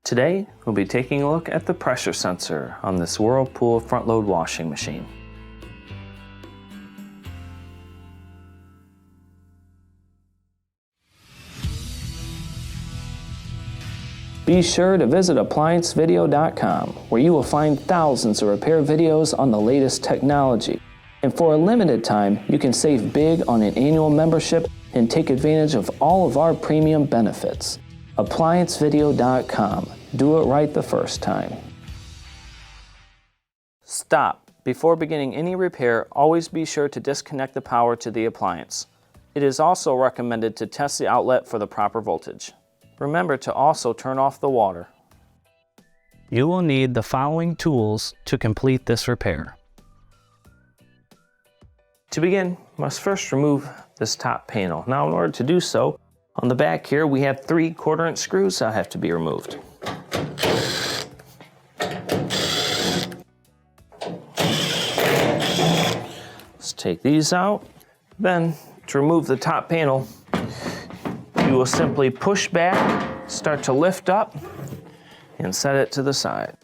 Today, we'll be taking a look at the pressure sensor on this Whirlpool front-load washing machine. Be sure to visit ApplianceVideo.com, where you will find thousands of repair videos on the latest technology. And for a limited time, you can save big on an annual membership and take advantage of all of our premium benefits. ApplianceVideo.com. Do it right the first time. Stop. Before beginning any repair, always be sure to disconnect the power to the appliance. It is also recommended to test the outlet for the proper voltage. Remember to also turn off the water. You will need the following tools to complete this repair. To begin, you must first remove this top panel. Now, in order to do so, on the back here we have 3 1/4-inch screws that have to be removed. Let's take these out. Then, to remove the top panel, you will simply push back, start to lift up, and set it to the side.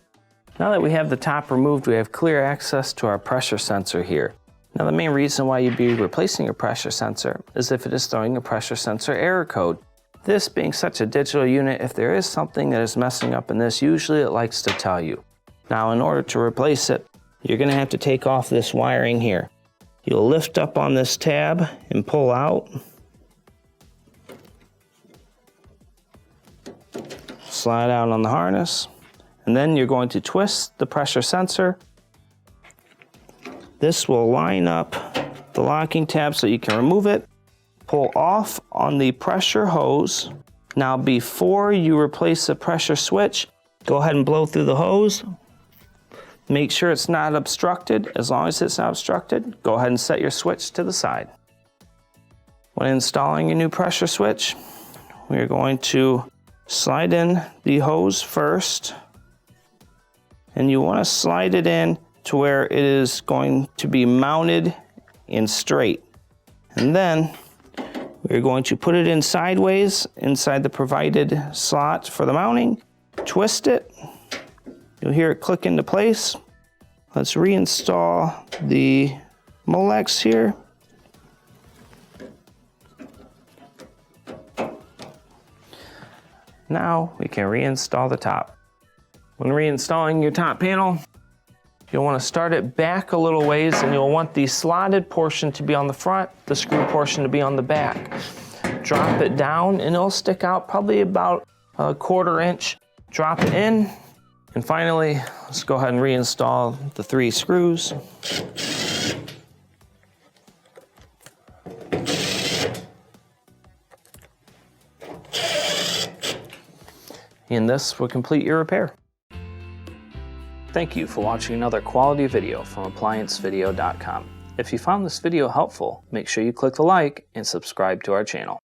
Now that we have the top removed, we have clear access to our pressure sensor here. Now, the main reason why you'd be replacing your pressure sensor is if it is throwing a pressure sensor error code. This being such a digital unit, if there is something that is messing up in this, usually it likes to tell you. Now, in order to replace it, you're going to have to take off this wiring here. You'll lift up on this tab and pull out. Slide out on the harness, and then you're going to twist the pressure sensor. This will line up the locking tab so you can remove it. Pull off on the pressure hose. Now, before you replace the pressure switch, go ahead and blow through the hose. Make sure it's not obstructed. As long as it's not obstructed, go ahead and set your switch to the side. When installing your new pressure switch, we are going to slide in the hose first, and you want to slide it in to where it is going to be mounted and straight. And then we're going to put it in sideways inside the provided slot for the mounting. Twist it. You'll hear it click into place. Let's reinstall the Molex here. Now we can reinstall the top. When reinstalling your top panel, you'll want to start it back a little ways, and you'll want the slotted portion to be on the front, the screw portion to be on the back. Drop it down and it'll stick out probably about a 1/4 inch. Drop it in, and finally, let's go ahead and reinstall the 3 screws. And this will complete your repair. Thank you for watching another quality video from ApplianceVideo.com. If you found this video helpful, make sure you click the like and subscribe to our channel.